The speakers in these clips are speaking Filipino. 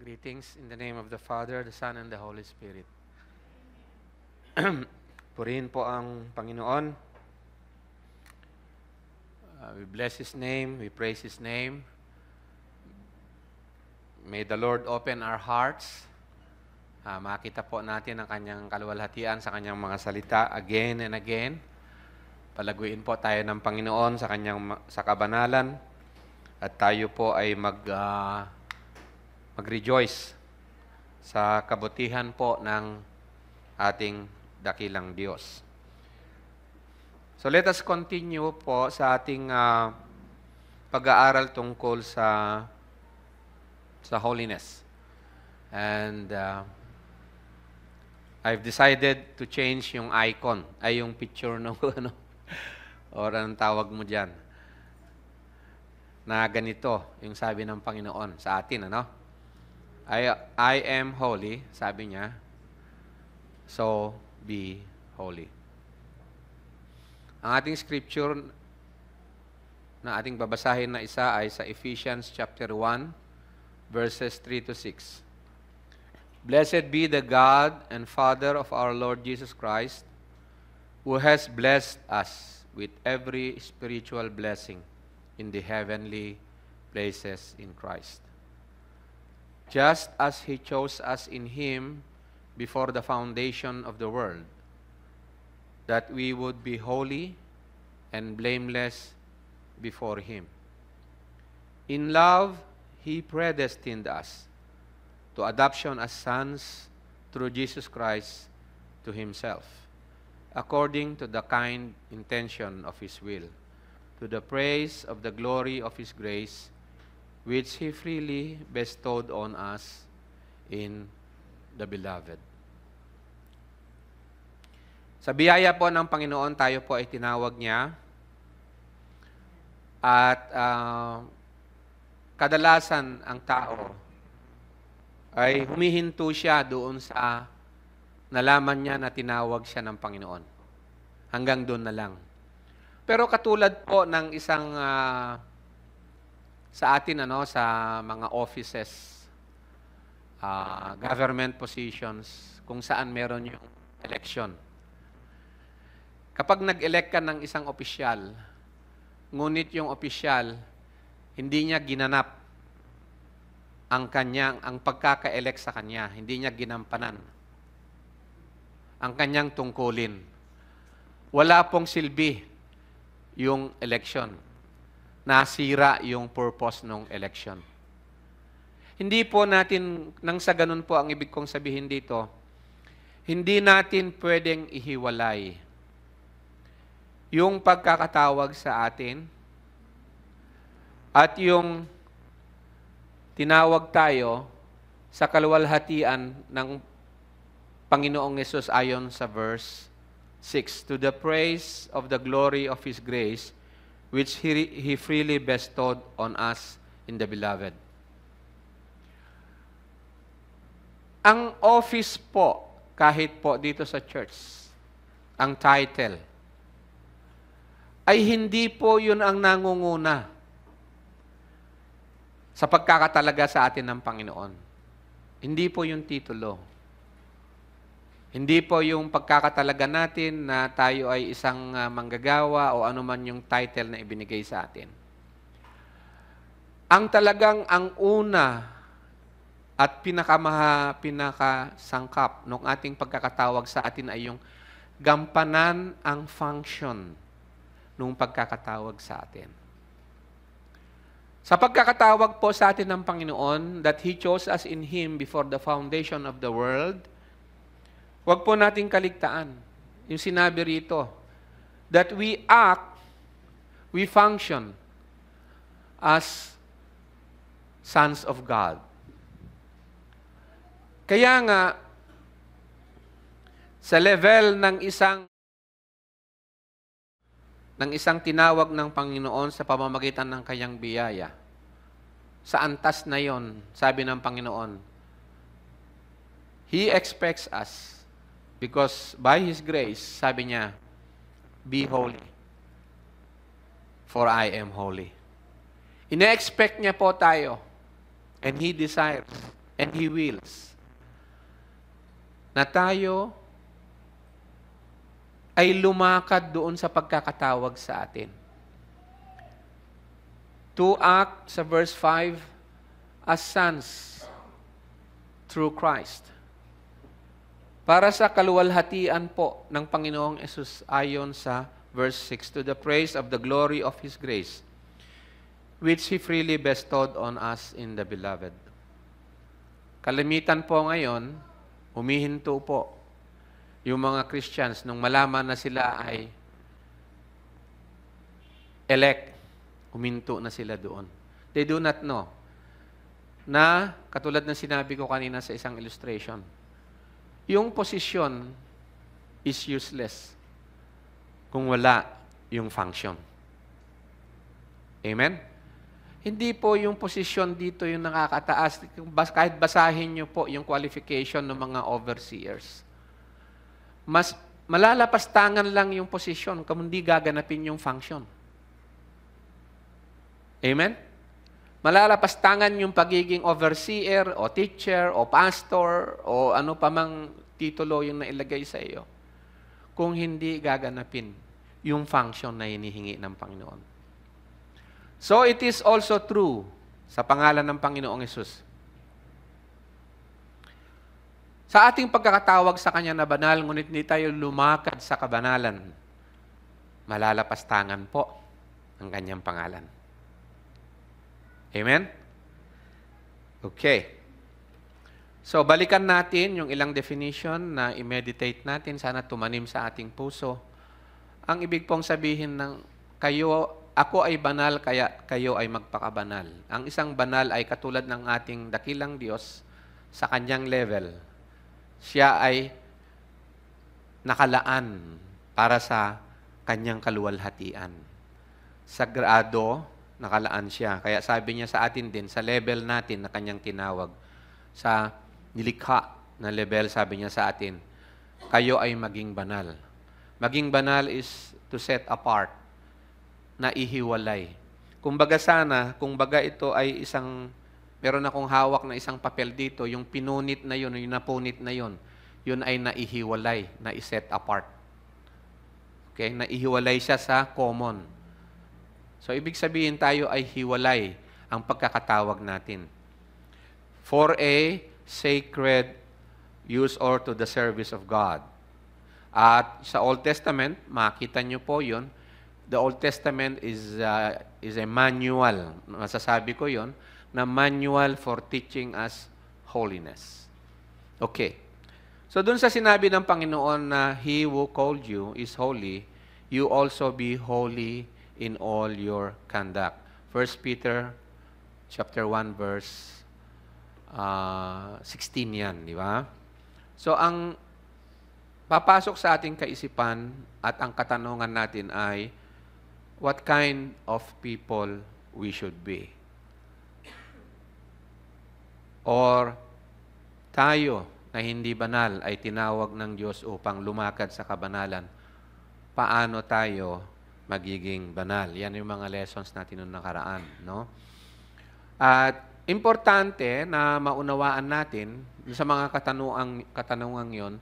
Greetings in the name of the Father, the Son, and the Holy Spirit. Purihin po ang Panginoon. We bless His name, we praise His name. May the Lord open our hearts. Makita po natin ang Kanyang kaluwalhatian sa Kanyang mga salita again and again. Palaguin po tayo ng Panginoon sa kabanalan. At tayo po ay mag-rejoice sa kabutihan po ng ating dakilang Diyos. So let us continue po sa ating pag-aaral tungkol sa holiness. And I've decided to change yung icon, ay yung picture ng or anong tawag mo dyan, na ganito, yung sabi ng Panginoon sa atin, I am holy, sabi niya, so be holy. Ang ating scripture na ating babasahin na isa ay sa Ephesians chapter 1, verses 3 to 6. Blessed be the God and Father of our Lord Jesus Christ, who has blessed us with every spiritual blessing in the heavenly places in Christ. Just as He chose us in Him before the foundation of the world, that we would be holy and blameless before Him. In love, He predestined us to adoption as sons through Jesus Christ to Himself, according to the kind intention of His will, to the praise of the glory of His grace, which He freely bestowed on us in the Beloved. Sa biyaya po ng Panginoon, tayo po ay tinawag niya. At kadalasan ang tao ay humihinto siya doon sa nalaman niya na tinawag siya ng Panginoon. Hanggang doon na lang. Pero katulad po ng isang sa atin sa mga offices, government positions, kung saan meron yung election. Kapag nag-elect ka ng isang opisyal, ngunit yung opisyal hindi niya ginanap ang pagkaka-elect sa kanya, hindi niya ginampanan ang kanyang tungkulin. Wala pong silbi yung election. Nasira yung purpose ng election. Hindi po natin, nang sa ganun po ang ibig kong sabihin dito, hindi natin pwedeng ihiwalay yung pagkakatawag sa atin at yung tinawag tayo sa kaluwalhatian ng Panginoong Yesus ayon sa verse 6, to the praise of the glory of His grace, which He freely bestowed on us in the Beloved. Ang office po, kahit po dito sa church, ang title, ay hindi po yun ang nangunguna sa pagkakatalaga sa atin ng Panginoon. Hindi po yung titulo. Hindi po yung pagkakatalaga natin na tayo ay isang manggagawa o anuman yung title na ibinigay sa atin. Ang una at pinakasangkap ng ating pagkakatawag sa atin ay yung gampanan ang function ng pagkakatawag sa atin. Sa pagkakatawag po sa atin ng Panginoon, that He chose us in Him before the foundation of the world, huwag po nating kaligtaan. Yung sinabi rito, that we act, we function as sons of God. Kaya nga, sa level ng isang tinawag ng Panginoon sa pamamagitan ng Kanyang biyaya, sa antas na yon, sabi ng Panginoon, He expects us, because by His grace, sabi niya, be holy, for I am holy. Ine-expect niya po tayo, and He desires And He wills na tayo ay lumakad doon sa pagkakatawag sa atin. To act, sa verse 5, as sons through Christ. Para sa kaluwalhatian po ng Panginoong Yesus ayon sa verse 6, to the praise of the glory of His grace, which He freely bestowed on us in the Beloved. Kalimitan po ngayon, humihinto po yung mga Christians nung malaman na sila ay elect, huminto na sila doon. They do not know na, katulad ng sinabi ko kanina sa isang illustration, yung posisyon is useless kung wala yung function. Amen? Hindi po yung posisyon dito yung nakakataas. Kahit basahin nyo po yung qualification ng mga overseers. Mas malalapastangan lang yung posisyon kung hindi gaganapin yung function. Amen? Malalapastangan yung pagiging overseer o teacher o pastor o ano pa mang titulo yung nailagay sa iyo kung hindi gaganapin yung function na hinihingi ng Panginoon. So it is also true sa pangalan ng Panginoong Hesus. Sa ating pagkakatawag sa Kanya na banal, ngunit hindi tayo lumakad sa kabanalan, malalapastangan po ang Kanyang pangalan. Amen? Okay. So, balikan natin yung ilang definition na i-meditate natin. Sana tumanim sa ating puso. Ang ibig pong sabihin ng ako ay banal, kaya kayo ay magpakabanal. Ang isang banal ay katulad ng ating dakilang Diyos sa Kanyang level. Siya ay nakalaan para sa Kanyang kaluwalhatian. Sagrado, nakalaan siya. Kaya sabi niya sa atin din, sa level natin na Kanyang tinawag, sa nilikha na level, sabi niya sa atin, kayo ay maging banal. Maging banal is to set apart, na ihiwalay. Kumbaga ito ay meron akong hawak na isang papel dito, yung pinunit na yun, yung napunit na yun ay naihiwalay, na i-set apart. Okay? Naihiwalay siya sa common. So, ibig sabihin tayo ay hiwalay ang pagkakatawag natin. For a sacred use or to the service of God. At sa Old Testament, makita nyo po yun, the Old Testament is a manual. Masasabi ko yon na manual for teaching us holiness. Okay. So, dun sa sinabi ng Panginoon na He who called you is holy, you also be holy in all your conduct. 1 Peter chapter 1 verse 16 yan, di ba? So, ang papasok sa ating kaisipan at ang katanungan natin ay, what kind of people we should be? Or tayo na hindi banal ay tinawag ng Diyos upang lumakad sa kabanalan, paano tayo magiging banal? Yan yung mga lessons natin noong nakaraan, no? At importante na maunawaan natin sa mga katanungang yon,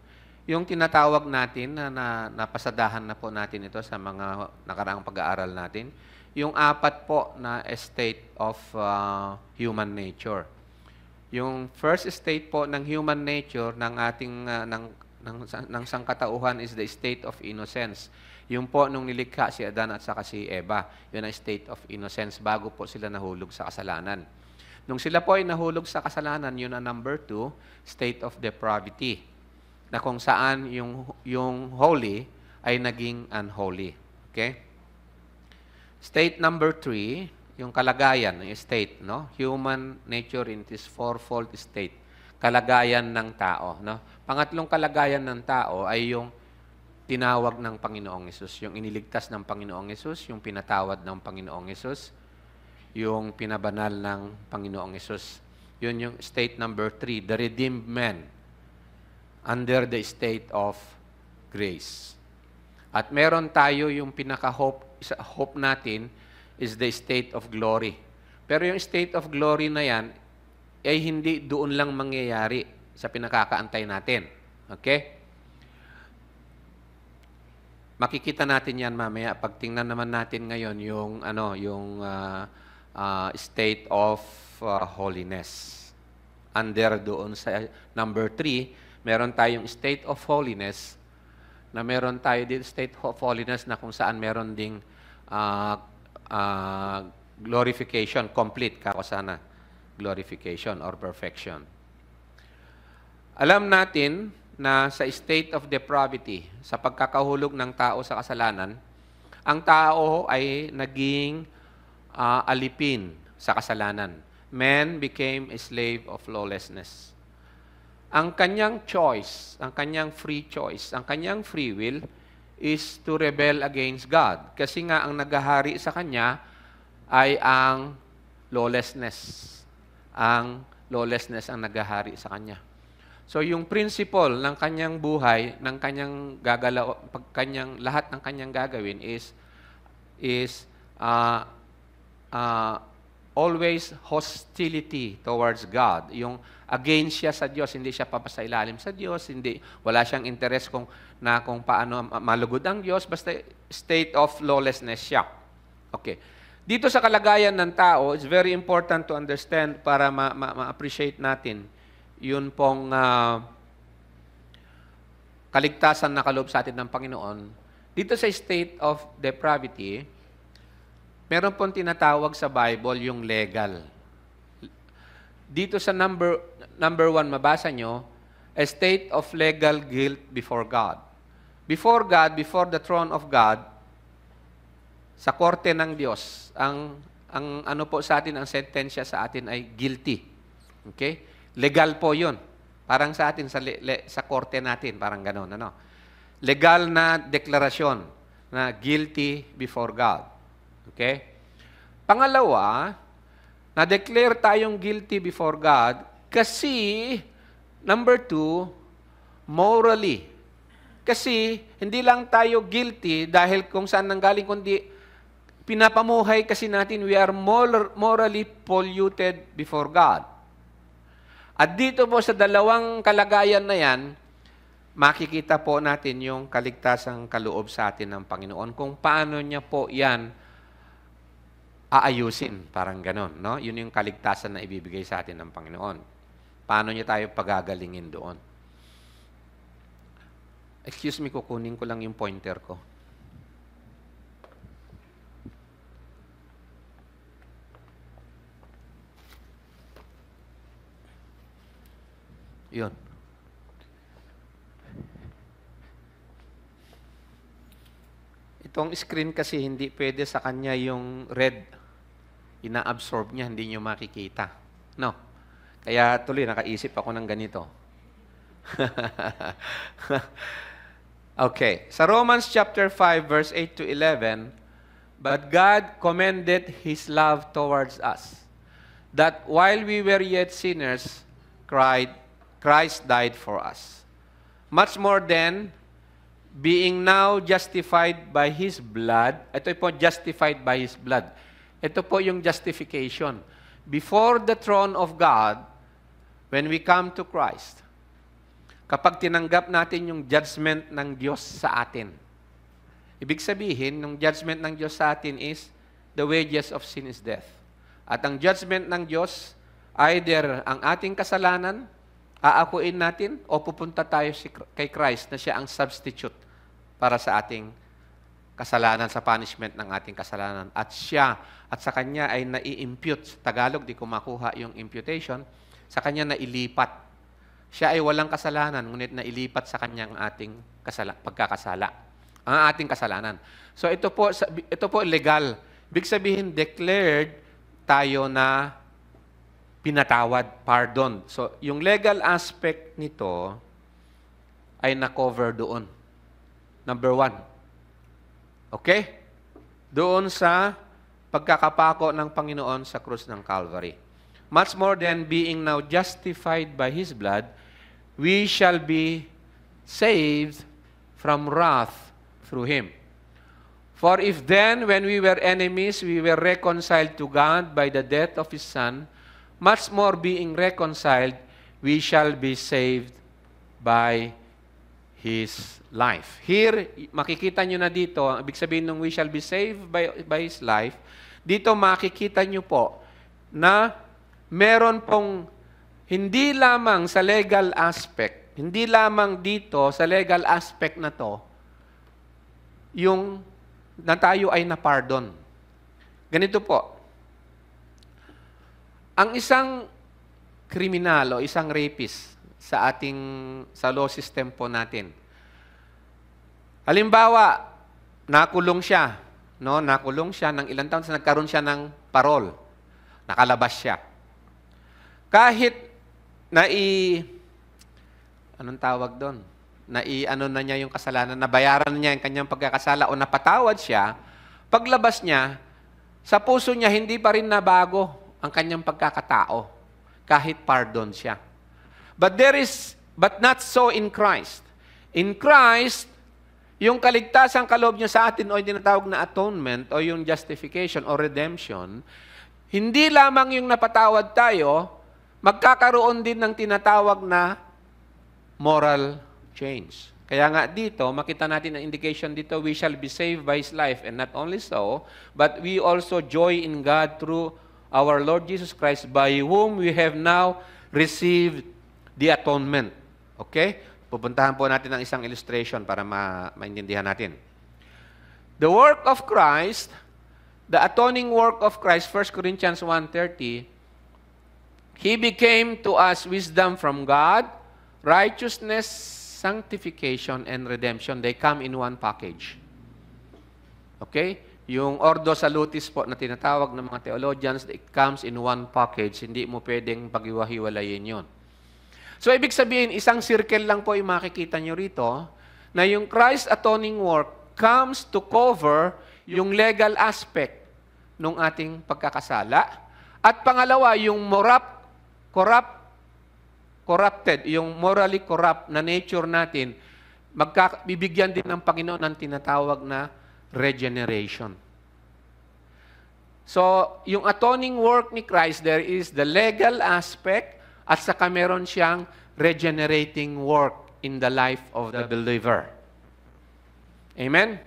yung tinatawag natin na napasadahan na po natin ito sa mga nakaraang pag-aaral natin, yung 4 po na state of human nature. Yung first state po ng human nature ng ating ng sangkatauhan is the state of innocence. Yung po nung nilikha si Adan at saka si Eva, yun ang state of innocence bago po sila nahulog sa kasalanan. Nung sila po ay nahulog sa kasalanan, yun ang number 2, state of depravity, na kung saan yung holy ay naging unholy. Okay? State number 3, yung kalagayan, yung state, no? Human nature in this fourfold state. Kalagayan ng tao, no? Pangatlong kalagayan ng tao ay yung tinawag ng Panginoong Hesus, yung iniligtas ng Panginoong Hesus, yung pinatawad ng Panginoong Hesus, yung pinabanal ng Panginoong Hesus. Yun yung state number 3, the redeemed man under the state of grace. At meron tayo yung pinaka-hope natin is the state of glory. Pero yung state of glory na yan, ay hindi doon lang mangyayari sa pinakakaantay natin. Okay? Makikita natin yan mamaya pag tingnan naman natin ngayon yung state of holiness. Under doon sa number 3, meron tayong state of holiness na meron tayo dito state of holiness na kung saan meron ding glorification, complete kakosana, glorification or perfection. Alam natin na sa state of depravity, sa pagkakahulog ng tao sa kasalanan, ang tao ay naging alipin sa kasalanan. Man became a slave of lawlessness. Ang kanyang choice, ang kanyang free choice, ang kanyang free will is to rebel against God. Kasi nga ang naghahari sa kanya ay ang lawlessness. Ang lawlessness ang naghahari sa kanya. So yung principle ng kanyang buhay, ng kanyang lahat ng kanyang gagawin is always hostility towards God. Yung against siya sa Diyos, hindi siya papasailalim sa Diyos, wala siyang interest kung paano malugod ang Diyos, basta state of lawlessness siya. Okay. Dito sa kalagayan ng tao, it's very important to understand para ma-appreciate natin yun pong kaligtasan na kaloob sa atin ng Panginoon. Dito sa state of depravity, meron pong tinatawag sa Bible yung legal. Dito sa number 1, mabasa nyo, a state of legal guilt before God. Before God, before the throne of God, sa korte ng Diyos, ang ano po sa atin, ang sentensya sa atin ay guilty. Okay? Legal po yun. Parang sa atin, sa korte natin, parang gano'n. Ano? Legal na deklarasyon na guilty before God. Okay? Pangalawa, na-declare tayong guilty before God kasi, number 2, morally. Kasi, hindi lang tayo guilty dahil kung saan nanggaling, kundi pinapamuhay kasi natin, we are morally polluted before God. At dito po sa dalawang kalagayan na yan, makikita po natin yung kaligtasang kaloob sa atin ng Panginoon. Kung paano niya po yan aayusin, parang ganon. No? Yun yung kaligtasan na ibibigay sa atin ng Panginoon. Paano niya tayo pagagalingin doon. Excuse me, kukunin ko lang yung pointer ko. Yun. Itong screen kasi hindi pwede sa kanya yung red. Ina-absorb niya, hindi niyo makikita. No? Kaya tuloy, nakaisip ako ng ganito. Okay. Sa Romans chapter 5, verse 8 to 11, but God commended His love towards us, that while we were yet sinners, Christ died for us. Much more than being now justified by His blood. Ito po, justified by His blood. Ito po yung justification. Before the throne of God, when we come to Christ, kapag tinanggap natin yung judgment ng Diyos sa atin, ibig sabihin, yung judgment ng Diyos sa atin is, the wages of sin is death. At ang judgment ng Diyos, either ang ating kasalanan, aakuin natin o pupunta tayo kay Christ na siya ang substitute para sa ating kasalanan, sa punishment ng ating kasalanan. At siya, at sa Kanya ay nai-impute. Sa Tagalog, di ko makuha yung imputation. Sa Kanya nailipat. Siya ay walang kasalanan, ngunit nailipat sa Kanya ang ating pagkakasala. Ang ating kasalanan. So ito po legal. Ibig sabihin, declared tayo na pinatawad, pardon. So, yung legal aspect nito ay na-cover doon. Number 1. Okay? Doon sa pagkakapako ng Panginoon sa krus ng Calvary. Much more than being now justified by His blood, we shall be saved from wrath through Him. For if then, when we were enemies, we were reconciled to God by the death of His Son, much more being reconciled, we shall be saved by His life. Here, makikita nyo na dito, ang ibig sabihin ng we shall be saved by His life, dito makikita nyo po na meron pong hindi lamang sa legal aspect, hindi lamang dito sa legal aspect na to, yung na tayo ay na-pardon. Ganito po, ang isang kriminal o isang rapist sa law system po natin. Halimbawa, nakulong siya, no? Nakulong siya ng ilang taon, nagkaroon siya ng parol. Nakalabas siya. Kahit anong tawag doon? Ano na niya yung kasalanan, nabayaran na niya yung kanyang pagkakasala o napatawad siya, paglabas niya, sa puso niya hindi pa rin nabago ang kanyang pagkakatao kahit pardon siya. But not so in Christ. In Christ, yung kaligtasan kaloob niya sa atin o yung tinatawag na atonement o yung justification o redemption, hindi lamang yung napatawad tayo, magkakaroon din ng tinatawag na moral change. Kaya nga dito, makita natin ang indication dito, we shall be saved by His life. And not only so, but we also joy in God through our Lord Jesus Christ, by whom we have now received the atonement. Okay? Pupuntahan po natin ang isang illustration para maintindihan natin. The work of Christ, the atoning work of Christ, 1 Corinthians 1:30, He became to us wisdom from God, righteousness, sanctification, and redemption. They come in one package. Okay? Yung ordo salutis po na tinatawag ng mga theologians, it comes in one package. Hindi mo pwedeng paghiwa-hiwalayin yun. So, ibig sabihin, isang circle lang po yung makikita nyo rito, na yung Christ atoning work comes to cover yung legal aspect ng ating pagkakasala. At pangalawa, yung corrupted, yung morally corrupt na nature natin, bibigyan din ng Panginoon ng tinatawag na regeneration. So, yung atoning work ni Christ, there is the legal aspect at saka meron siyang regenerating work in the life of the believer. Amen?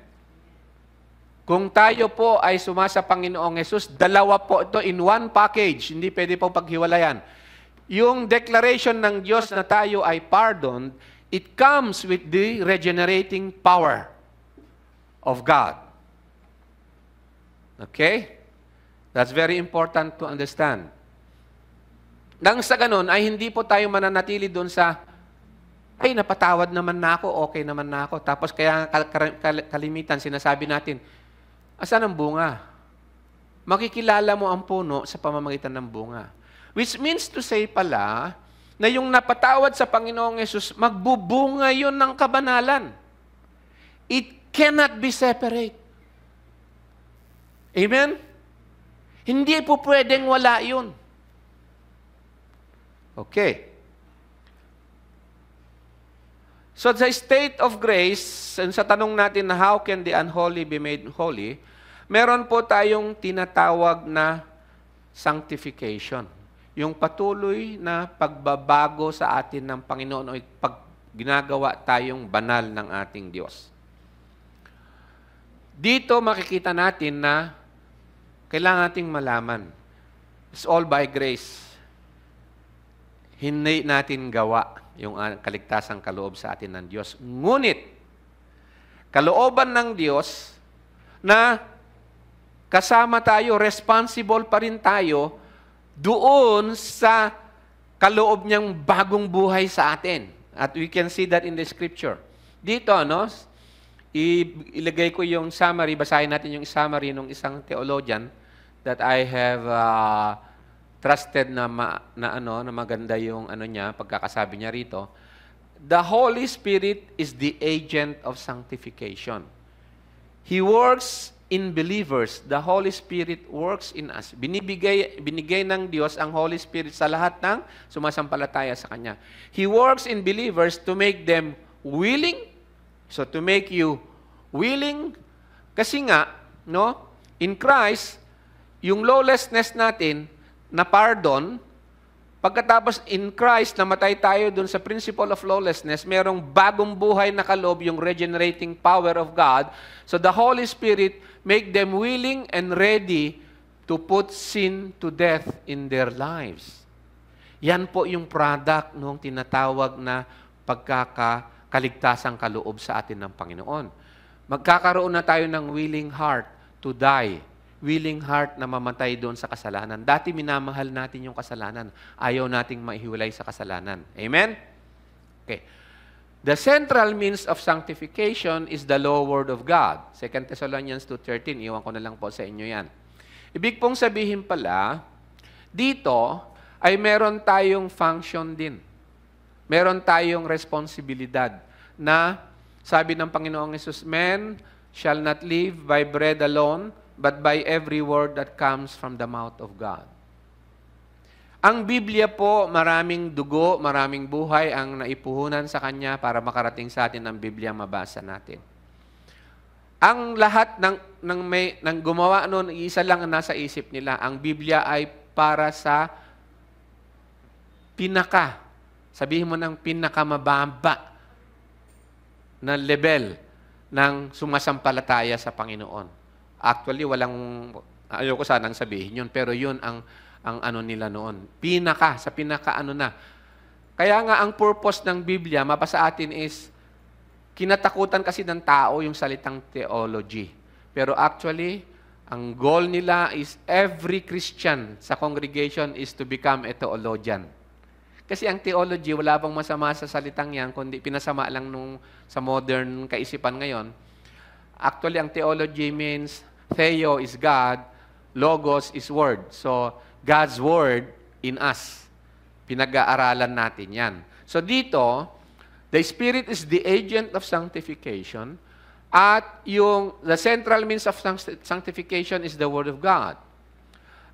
Kung tayo po ay sumasa Panginoong Yesus, dalawa po ito in one package. Hindi pwede po paghiwalayan. Yung declaration ng Diyos na tayo ay pardoned, it comes with the regenerating power of God. Okay? That's very important to understand. Nang sa ganun, ay hindi po tayo mananatili doon sa, ay, napatawad naman na ako, okay naman na ako. Tapos kaya kalimitan, sinasabi natin, asan ang bunga? Makikilala mo ang puno sa pamamagitan ng bunga. Which means to say pala, na yung napatawad sa Panginoong Yesus, magbubunga yun ng kabanalan. It cannot be separate. Amen? Hindi po pwedeng wala yun. Okay. So, sa state of grace, and sa tanong natin na how can the unholy be made holy, meron po tayong tinatawag na sanctification. Yung patuloy na pagbabago sa atin ng Panginoon o ginagawa tayong banal ng ating Diyos. Dito makikita natin na kailangan nating malaman. It's all by grace. Hindi natin gawa yung kaligtasang kaloob sa atin ng Diyos. Ngunit, kalooban ng Diyos na kasama tayo, responsible pa rin tayo doon sa kaloob niyang bagong buhay sa atin. At we can see that in the scripture. Dito, ilagay ko yung summary, basahin natin yung summary ng isang theologian that I have trusted na maganda yung pagkakasabi niya rito. The Holy Spirit is the agent of sanctification. He works in believers. The Holy Spirit works in us. Binigay ng Diyos ang Holy Spirit sa lahat ng sumasampalataya sa Kanya. He works in believers to make them willing. So to make you willing, kasi nga, in Christ, yung lawlessness natin, na pardon, Pagkatapos in Christ, namatay tayo dun sa principle of lawlessness, merong bagong buhay na kaloob, yung regenerating power of God. So the Holy Spirit make them willing and ready to put sin to death in their lives. Yan po yung product nung tinatawag na pagkakaligtasang kaloob sa atin ng Panginoon. Magkakaroon na tayo ng willing heart to die. Willing heart na mamatay doon sa kasalanan. Dati minamahal natin yung kasalanan. Ayaw nating maihiwalay sa kasalanan. Amen? Okay. The central means of sanctification is the law word of God. 2 Thessalonians 2:13. Iwan ko na lang po sa inyo yan. Ibig pong sabihin pala, dito ay meron tayong function din. Meron tayong responsibilidad na sabi ng Panginoong Hesus, "Men shall not live by bread alone, but by every word that comes from the mouth of God." Ang Biblia po, maraming dugo, maraming buhay ang naipuhunan sa Kanya para makarating sa atin ang Biblia mabasa natin. Ang lahat ng gumawa noon, isa lang ang nasa isip nila. Ang Biblia ay para sa sabihin mo ng pinakamababa na level ng sumasampalataya sa Panginoon. Actually, ayoko sanang sabihin yun, pero yun ang ano nila noon. Sa pinaka na. Kaya nga ang purpose ng Biblia, mapasa atin is, kinatakutan kasi ng tao yung salitang theology. Pero actually, ang goal nila is every Christian sa congregation is to become a theologian. Kasi ang theology, wala bang masama sa salitang yan, kundi pinasama lang sa modern kaisipan ngayon. Actually, ang theology means Theo is God, Logos is Word. So, God's Word in us. Pinag-aaralan natin yan. So, dito, the Spirit is the agent of sanctification at the central means of sanctification is the Word of God.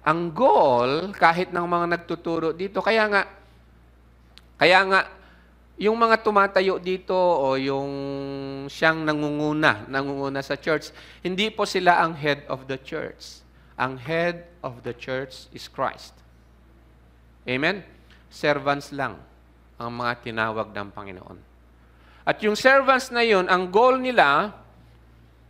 Ang goal, kahit ng mga nagtuturo dito, kaya nga, yung mga tumatayo dito o yung siyang nangunguna sa church, hindi po sila ang head of the church. Ang head of the church is Christ. Amen? Servants lang ang mga tinawag ng Panginoon. At yung servants na yun, ang goal nila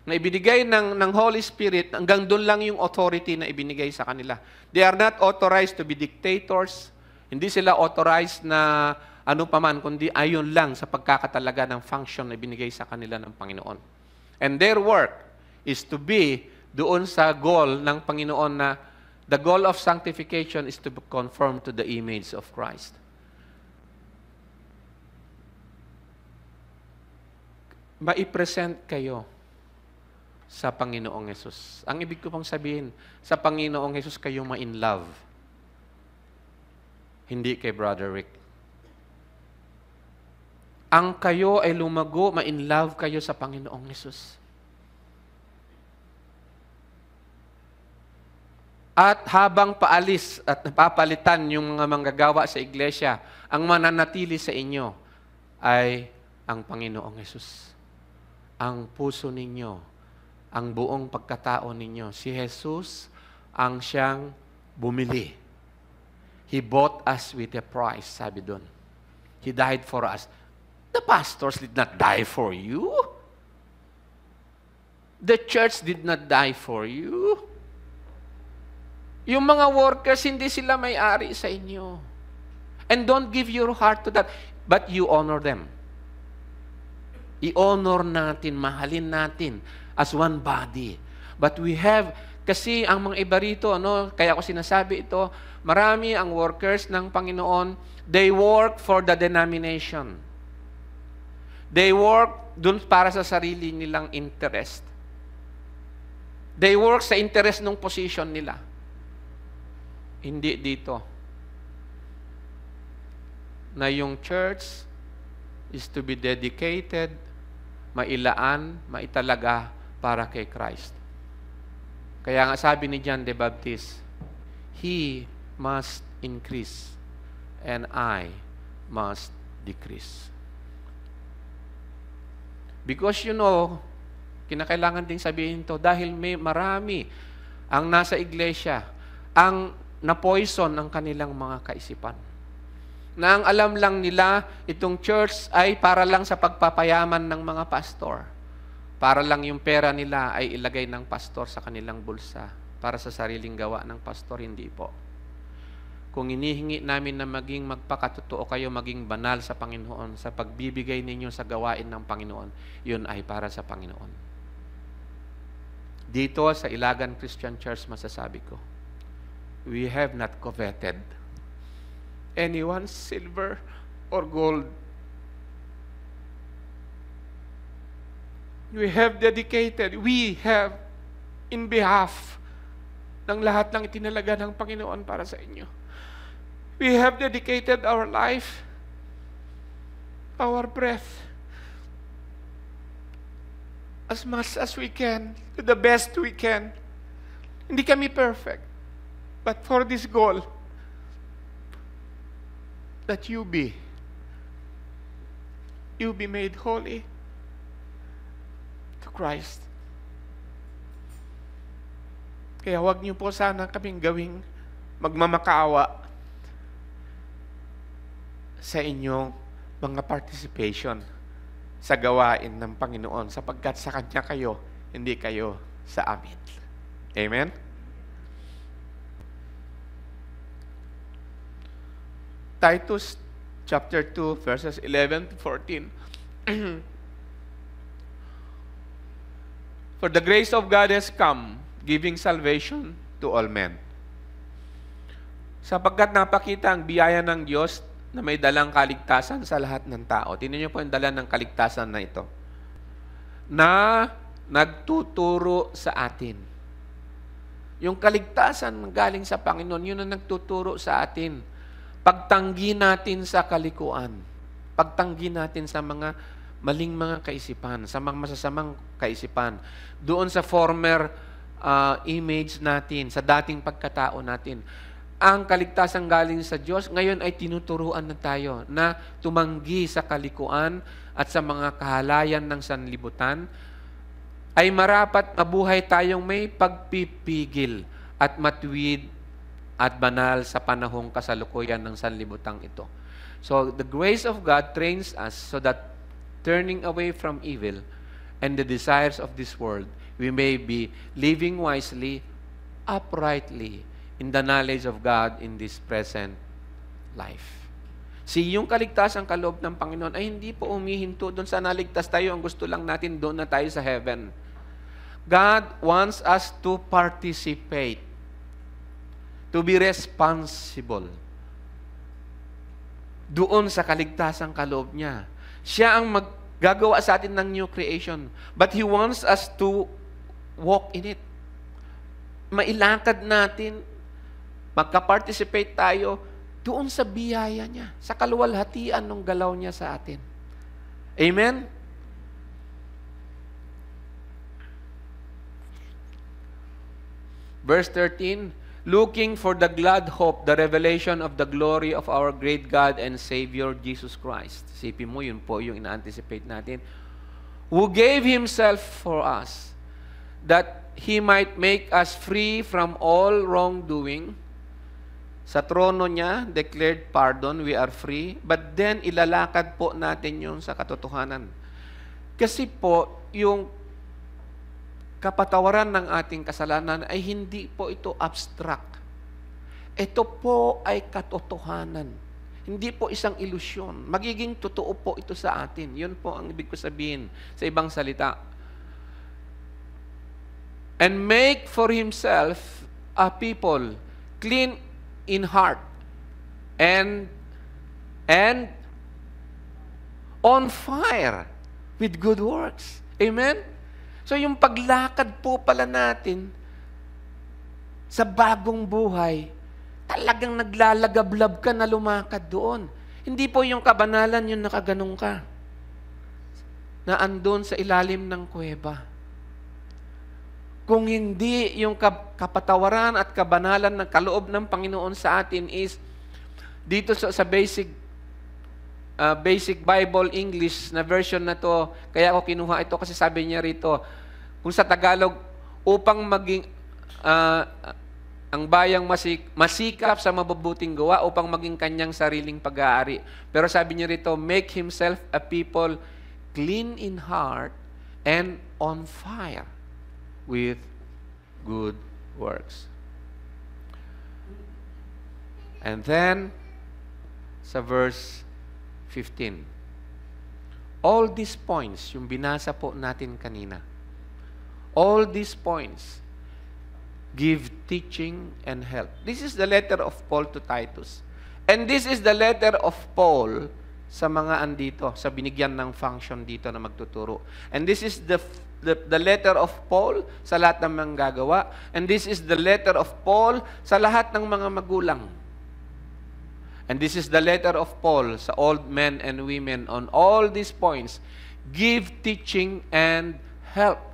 na ibinigay ng Holy Spirit, hanggang doon lang yung authority na ibinigay sa kanila. They are not authorized to be dictators. Hindi sila authorized na ano paman, kundi ayon lang sa pagkakatalaga ng function na binigay sa kanila ng Panginoon. And their work is to be doon sa goal ng Panginoon na the goal of sanctification is to be conformed to the image of Christ. Mai-present kayo sa Panginoong Hesus. Ang ibig ko pang sabihin, sa Panginoong Hesus kayo ma-in love. Hindi kay Brother Rick. Ang kayo ay lumago, ma-in love kayo sa Panginoong Hesus. At habang paalis at napapalitan yung mga manggagawa sa iglesia, ang mananatili sa inyo ay ang Panginoong Hesus. Ang puso ninyo, ang buong pagkatao ninyo. Si Jesus ang siyang bumili. He bought us with a price, sabi doon. He died for us. The pastors did not die for you. The church did not die for you. Yung mga workers, hindi sila may-ari sa inyo. And don't give your heart to that, but you honor them. I-honor natin, mahalin natin as one body. But we have, kasi ang mga iba rito, kaya ko sinasabi ito, marami ang workers ng Panginoon, they work for the denomination. They work dun para sa sarili nilang interest. They work sa interest ng position nila. Hindi dito. Na yung church is to be dedicated, mailaan, maitalaga para kay Christ. Kaya nga sabi ni John the Baptist, He must increase and I must decrease. Because kinakailangan ding sabihin to dahil may marami ang nasa iglesia ang na-poison ang kanilang mga kaisipan. na ang alam lang nila, itong church ay para lang sa pagpapayaman ng mga pastor. Para lang yung pera nila ay ilagay ng pastor sa kanilang bulsa. Para sa sariling gawa ng pastor, hindi po. Kung inihingi namin na maging magpakatotoo kayo, maging banal sa Panginoon, sa pagbibigay ninyo sa gawain ng Panginoon, yun ay para sa Panginoon. Dito sa Ilagan Christian Church, masasabi ko, we have not coveted anyone's silver or gold. We have dedicated, we have in behalf ng lahat ng itinalaga ng Panginoon para sa inyo. We have dedicated our life, our breath, as much as we can, to the best we can. Hindi kami perfect, but for this goal, that you be made holy to Christ. Kaya huwag niyo po sana kaming gawing magmamakaawa sa inyong mga participation sa gawain ng Panginoon, sapagkat sa Kanya kayo, hindi kayo sa amin. Amen? Titus chapter 2, verses 11 to 14. For the grace of God has come, giving salvation to all men. Sapagkat napakita ang biyaya ng Diyos na may dalang kaligtasan sa lahat ng tao. Tingnan niyo po yung dala ng kaligtasan na ito. Na nagtuturo sa atin. Yung kaligtasan galing sa Panginoon, yun ang nagtuturo sa atin. Pagtanggi natin sa kalikuan. Pagtanggi natin sa mga maling mga kaisipan, sa mga masasamang kaisipan. Doon sa former image natin, sa dating pagkatao natin. Ang kaligtasan galing sa Diyos, ngayon ay tinuturuan na tayo na tumanggi sa kalikuan at sa mga kahalayan ng sanlibutan, ay marapat mabuhay tayong may pagpipigil at matuwid at banal sa panahong kasalukuyan ng sanlibutang ito. So, the grace of God trains us so that turning away from evil and the desires of this world, we may be living wisely, uprightly, in the knowledge of God in this present life. Yung kaligtasan kaloob ng Panginoon ay hindi po umihinto doon sa naligtas tayo. Ang gusto lang natin, doon na tayo sa heaven. God wants us to participate, to be responsible doon sa kaligtasan kaloob niya. Siya ang maggagawa sa atin ng new creation. But He wants us to walk in it. Mailakad natin, magka-participate tayo doon sa biyaya niya, sa kaluwalhatian ng galaw niya sa atin. Amen? Verse 13, looking for the glad hope, the revelation of the glory of our great God and Savior, Jesus Christ. Isipin mo, yun po yung ina-anticipate natin. Who gave Himself for us, that He might make us free from all wrongdoing. Sa trono niya, declared pardon, we are free. But then, ilalakad po natin yun sa katotohanan. Kasi po, yung kapatawaran ng ating kasalanan ay hindi po ito abstract. Ito po ay katotohanan. Hindi po isang ilusyon. Magiging totoo po ito sa atin. Yun po ang ibig ko sabihin sa ibang salita. And make for Himself a people clean in heart and on fire with good works. Amen? So yung paglakad po pala natin sa bagong buhay, talagang naglalagablab ka na lumakad doon. Hindi po yung kabanalan yung nakaganong ka na andun sa ilalim ng kuweba. Kung hindi yung kapatawaran at kabanalan ng kaloob ng Panginoon sa atin is dito sa basic Bible English na version na to, kaya ako kinuha ito kasi sabi niya rito, kung sa Tagalog, upang maging ang bayang masikap sa mabubuting gawa upang maging kanyang sariling pag-aari. Pero sabi niya rito, make himself a people clean in heart and on fire with good works. And then, sa verse 15, all these points, yung binasa po natin kanina, all these points give teaching and help. This is the letter of Paul to Titus. And this is the letter of Paul sa mga andito, sa binigyan ng function dito na magtuturo. And this is the letter of Paul sa lahat ng mga gagawa. And this is the letter of Paul sa lahat ng mga magulang. And this is the letter of Paul sa old men and women on all these points. Give teaching and help.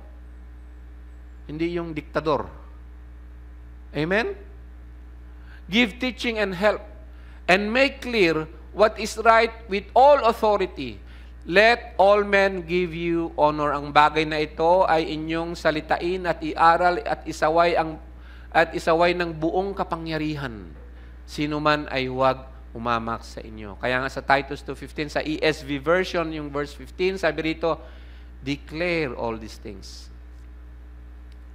Hindi yung diktador. Amen? Give teaching and help, and make clear what is right with all authority. Let all men give you honor. Ang bagay na ito ay inyong salitain at iaral at isaway ng buong kapangyarihan. Sino man ay huwag umamak sa inyo. Kaya nga sa Titus 2:15, sa ESV version, yung verse 15, sabi rito, declare all these things.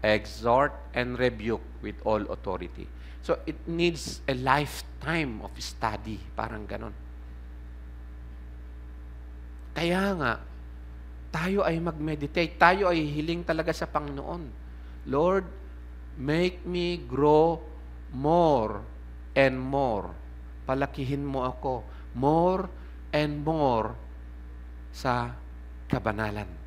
Exhort and rebuke with all authority. So, it needs a lifetime of study. Parang ganon. Kaya nga, tayo ay mag-meditate. Tayo ay hiling talaga sa Panginoon. Lord, make me grow more and more. Palakihin mo ako more and more sa kabanalan.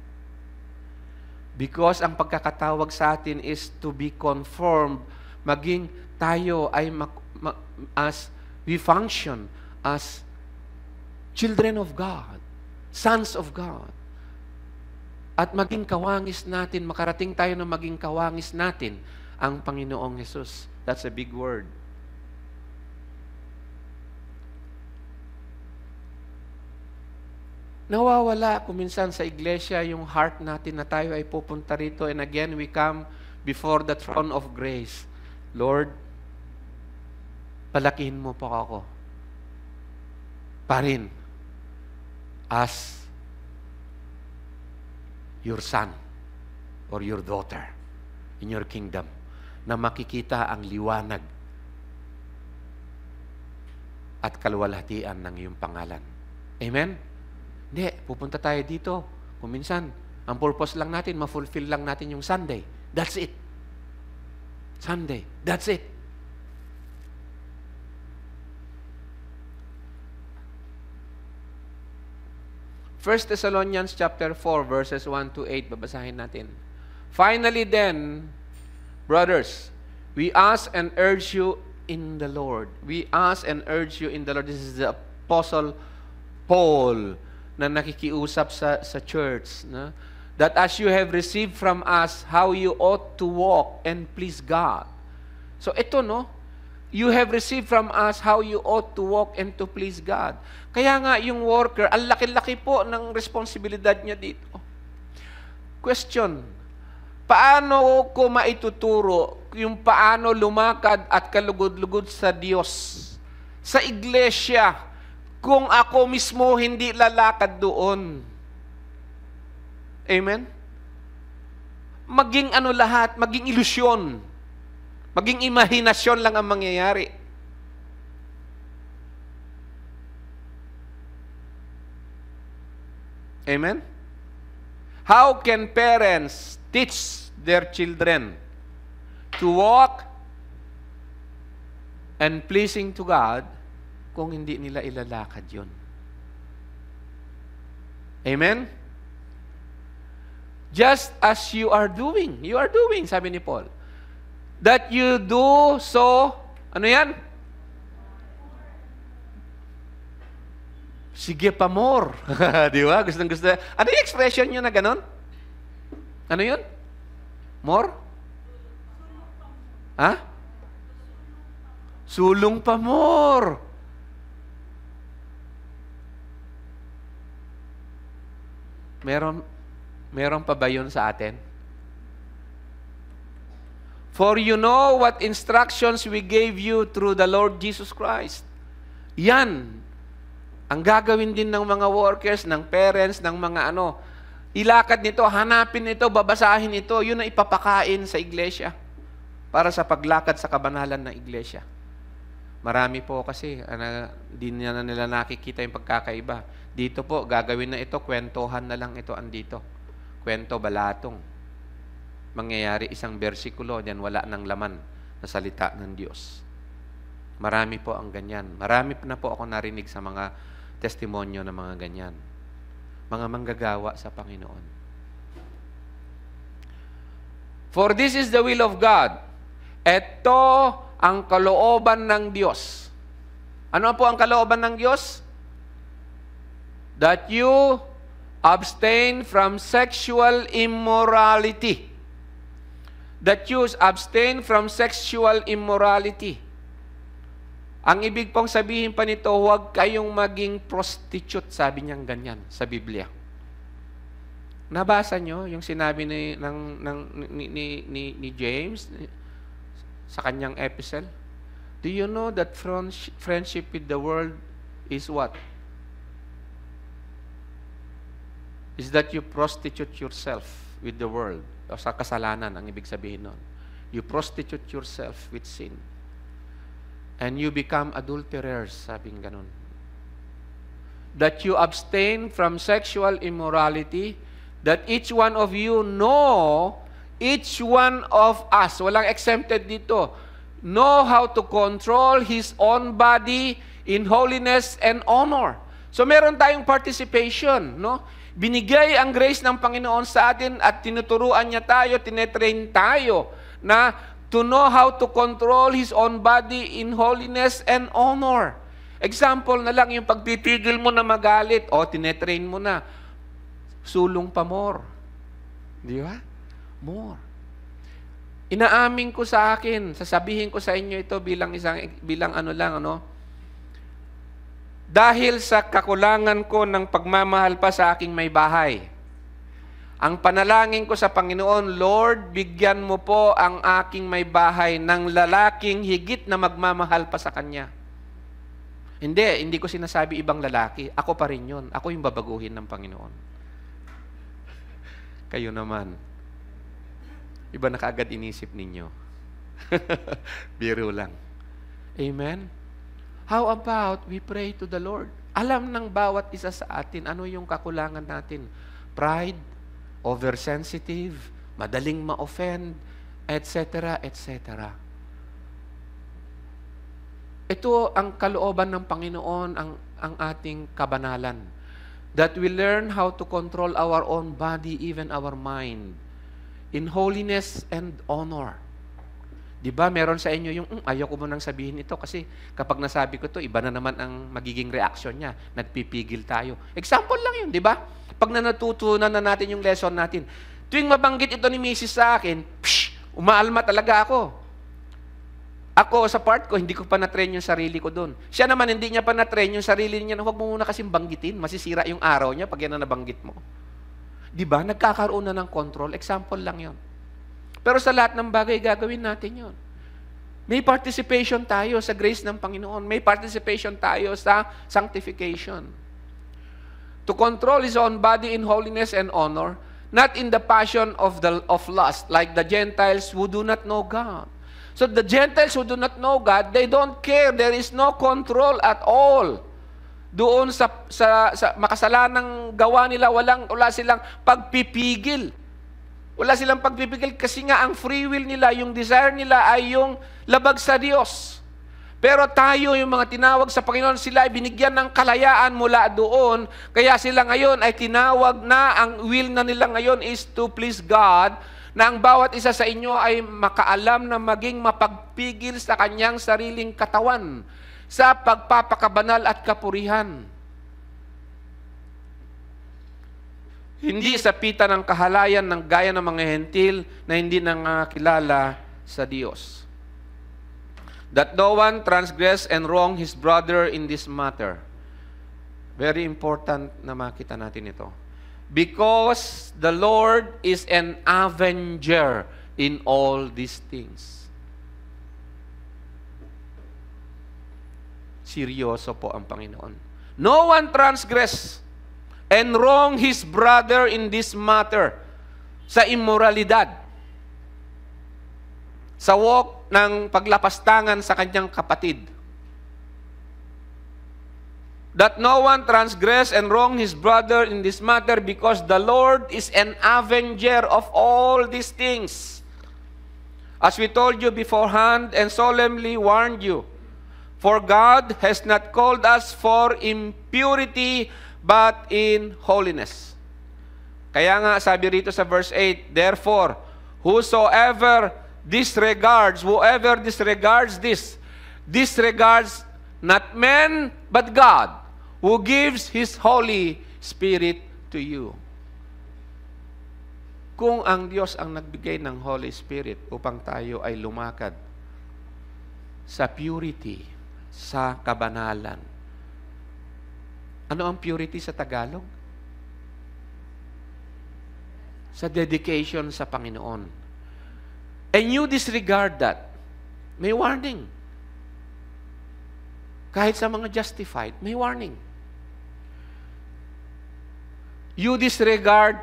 Because ang pagkakatawag sa atin is to be conformed, maging tayo ay as we function as children of God, sons of God. At maging kawangis natin, makarating tayo na maging kawangis natin ang Panginoong Hesus. That's a big word. Nawawala kuminsan sa iglesia yung heart natin na tayo ay pupunta rito, and again, we come before the throne of grace. Lord, palakihin mo po ako pa rin as your son or your daughter in your kingdom, na makikita ang liwanag at kaluwalhatian ng iyong pangalan. Amen? Hindi, pupunta tayo dito. Kung minsan, ang purpose lang natin, ma-fulfill lang natin yung Sunday. That's it. Sunday. That's it. First Thessalonians chapter 4, verses 1 to 8, babasahin natin. Finally then, brothers, we ask and urge you in the Lord. We ask and urge you in the Lord. This is the Apostle Paul na nakikiusap sa church, no? That as you have received from us how you ought to walk and please God. So ito, no? You have received from us how you ought to walk and to please God. Kaya nga yung worker, ang laki-laki po ng responsibilidad niya dito. Question, paano ko maituturo yung paano lumakad at kalugod-lugod sa Diyos, sa iglesia, kung ako mismo hindi lalakad doon? Amen? Maging ano lahat, maging ilusyon, maging imahinasyon lang ang mangyayari. Amen? How can parents teach their children to walk and pleasing to God kung hindi nila ilalakad yun? Amen? Just as you are doing, sabi ni Paul, that you do so, ano yan? Sige pa more. Di ba? Gustong-gusto. Ano yung expression nyo na ganon? Ano yun? More? Ha? Sulong pa more. Meron pa ba yun sa atin? For you know what instructions we gave you through the Lord Jesus Christ. Yan ang gagawin din ng mga workers, ng parents, ng mga ilakad nito, hanapin nito, babasahin ito, yun ang ipapakain sa iglesia para sa paglakad sa kabanalan ng iglesia. Marami po kasi, di na nila nakikita yung pagkakaiba. Dito po, gagawin na ito, kwentuhan na lang ito andito. Kwento, balatong. Mangyayari isang bersikulo, diyan wala ng laman na salita ng Diyos. Marami po ang ganyan. Marami na po ako narinig sa mga testimonyo ng mga ganyan. Mga manggagawa sa Panginoon. For this is the will of God. Ito ang kalooban ng Diyos. Ano po ang kalooban ng Diyos? That you abstain from sexual immorality. That you abstain from sexual immorality. Ang ibig pong sabihin pa nito, huwag kayong maging prostitute, sabi niyang ganyan sa Biblia. Nabasa niyo yung sinabi ni James sa kanyang epistle? Do you know that friendship with the world is what? Is that you prostitute yourself with the world. O sa kasalanan, ang ibig sabihin nun. You prostitute yourself with sin. And you become adulterers, sabing ganun. That you abstain from sexual immorality, that each one of you know, each one of us, walang exempted dito, know how to control his own body in holiness and honor. So meron tayong participation, no? Binigay ang grace ng Panginoon sa atin at tinuturuan niya tayo, tinetrain tayo na to know how to control his own body in holiness and honor. Example na lang, yung pagpipigil mo na magalit, tinetrain mo na, sulong pa more. Di ba? More. Inaamin ko sa akin, sasabihin ko sa inyo ito dahil sa kakulangan ko ng pagmamahal pa sa aking may bahay. Ang panalangin ko sa Panginoon, Lord, bigyan mo po ang aking may bahay ng lalaking higit na magmamahal pa sa kanya. Hindi ko sinasabi ibang lalaki. Ako pa rin yun. Ako yung babaguhin ng Panginoon. Kayo naman. Iba na kaagad inisip ninyo. Biro lang. Amen? How about we pray to the Lord? Alam ng bawat isa sa atin ano yung kakulangan natin. Pride, oversensitive, madaling ma-offend, etc., etc. Ito ang kalooban ng Panginoon, ang ating kabanalan. That we learn how to control our own body, even our mind, in holiness and honor. Di ba, meron sa inyo yung, ayaw ko mo nang sabihin ito kasi kapag nasabi ko to, iba na naman ang magiging reaction niya. Nagpipigil tayo. Example lang yun, di ba? Pag natutunan na natin yung lesson natin, tuwing mabanggit ito ni Mrs. sa akin, umaalma talaga ako. Ako, sa part ko, hindi ko pa na-train yung sarili ko doon. Siya naman, hindi niya pa na-train yung sarili niya na huwag mo muna kasing banggitin, masisira yung araw niya pag yan na nabanggit mo. Di ba? Nagkakaroon na ng control. Example lang yun. Pero sa lahat ng bagay, gagawin natin yun. May participation tayo sa grace ng Panginoon. May participation tayo sa sanctification. To control his own body in holiness and honor, not in the passion of lust, like the Gentiles who do not know God. So the Gentiles who do not know God, they don't care. There is no control at all. Doon sa makasalanang gawa nila, wala silang pagpipigil. Wala silang pagpipigil kasi nga ang free will nila, yung desire nila ay yung labag sa Diyos. Pero tayo, yung mga tinawag sa Panginoon, sila ay binigyan ng kalayaan mula doon. Kaya sila ngayon ay tinawag na, ang will na nila ngayon is to please God, na ang bawat isa sa inyo ay makaalam na maging mapagpigil sa kanyang sariling katawan, sa pagpapakabanal at kapurihan. Hindi sa pita ng kahalayan ng gaya ng mga hentil na hindi nangakilala sa Diyos. That no one transgress and wrong his brother in this matter. Very important na makita natin ito. Because the Lord is an avenger. in all these things. Seryoso po ang Panginoon. No one transgress and wrong his brother in this matter, sa immoralidad, sa walk ng paglapastangan sa kanyang kapatid. That no one transgress and wrong his brother in this matter, because the Lord is an avenger of all these things. As we told you beforehand and solemnly warned you, for God has not called us for impurity, but in holiness. Kaya nga sabi rito sa verse 8, therefore, whoever disregards this, disregards not men, but God, who gives His Holy Spirit to you. Kung ang Diyos ang nagbigay ng Holy Spirit upang tayo ay lumakad sa purity, sa kabanalan. Ano ang purity sa Tagalog? Sa dedication sa Panginoon. And you disregard that. May warning. Kahit sa mga justified, may warning. You disregard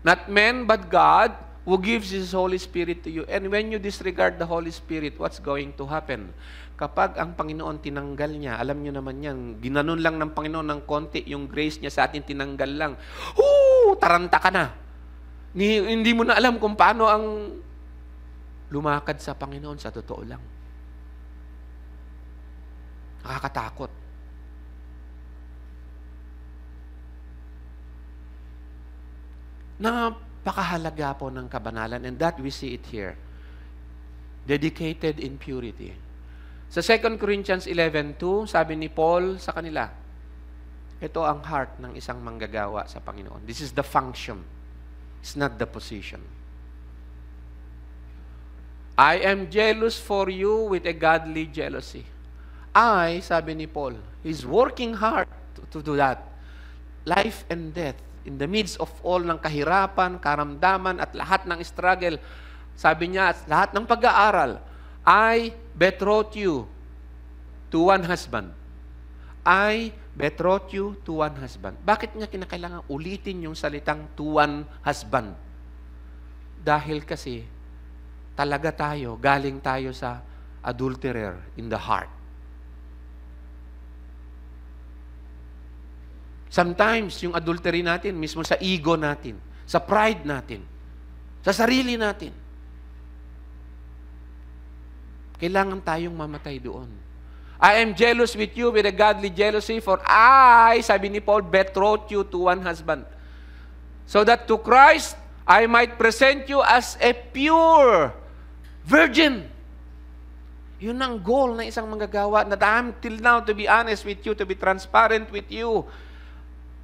not men but God, who gives His Holy Spirit to you. And when you disregard the Holy Spirit, what's going to happen? Kapag ang Panginoon tinanggal niya, alam niyo naman yan, ginanon lang ng Panginoon ng konti, yung grace niya sa atin tinanggal lang. Taranta ka na. Hindi mo na alam kung paano ang lumakad sa Panginoon, sa totoo lang. Nakakatakot. Napakahalaga po ng kabanalan, and that we see it here. Dedicated in purity. Sa 2 Corinthians 11:2, sabi ni Paul sa kanila, ito ang heart ng isang manggagawa sa Panginoon. This is the function. It's not the position. I am jealous for you with a godly jealousy. Sabi ni Paul, he's working hard to do that. Life and death, in the midst of all ng kahirapan, karamdaman, at lahat ng struggle, sabi niya, at lahat ng pag-aaral, I betroth you to one husband. I betroth you to one husband. Bakit niya kinakailangan ulitin yung salitang to one husband? Dahil kasi, talaga tayo, galing tayo sa adulterer in the heart. Sometimes, yung adultery natin, mismo sa ego natin, sa pride natin, sa sarili natin. Kailangan tayong mamatay doon. I am jealous with you with a godly jealousy, for I, sabi ni Paul, betroth you to one husband. So that to Christ, I might present you as a pure virgin. Yun ang goal ng isang manggagawa, that I'm till now to be honest with you, to be transparent with you.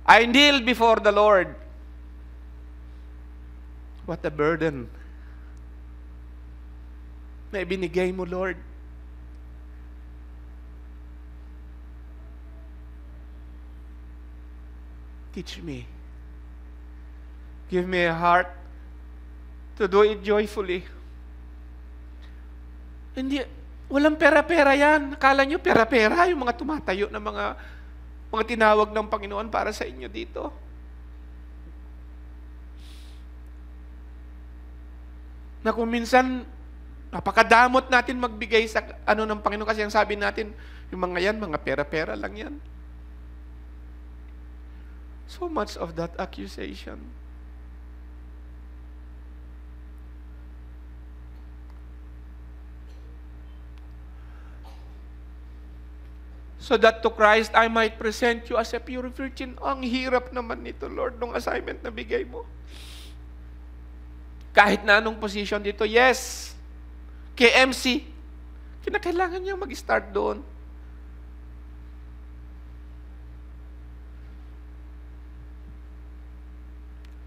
I kneel before the Lord. What a burden na ibinigay mo, Lord. Teach me. Give me a heart to do it joyfully. Hindi, walang pera-pera yan. Akala nyo pera-pera yung mga tumatayo na mga tinawag ng Panginoon para sa inyo dito. Na kung minsan, napakadamot natin magbigay sa ng Panginoon, kasi ang sabi natin, yung mga yan, mga pera-pera lang yan. So much of that accusation. So that to Christ, I might present you as a pure virgin. Ang hirap naman nito, Lord, nung assignment na bigay mo. Kahit na anong position dito, yes. KMC, kinakailangan niya mag-start doon.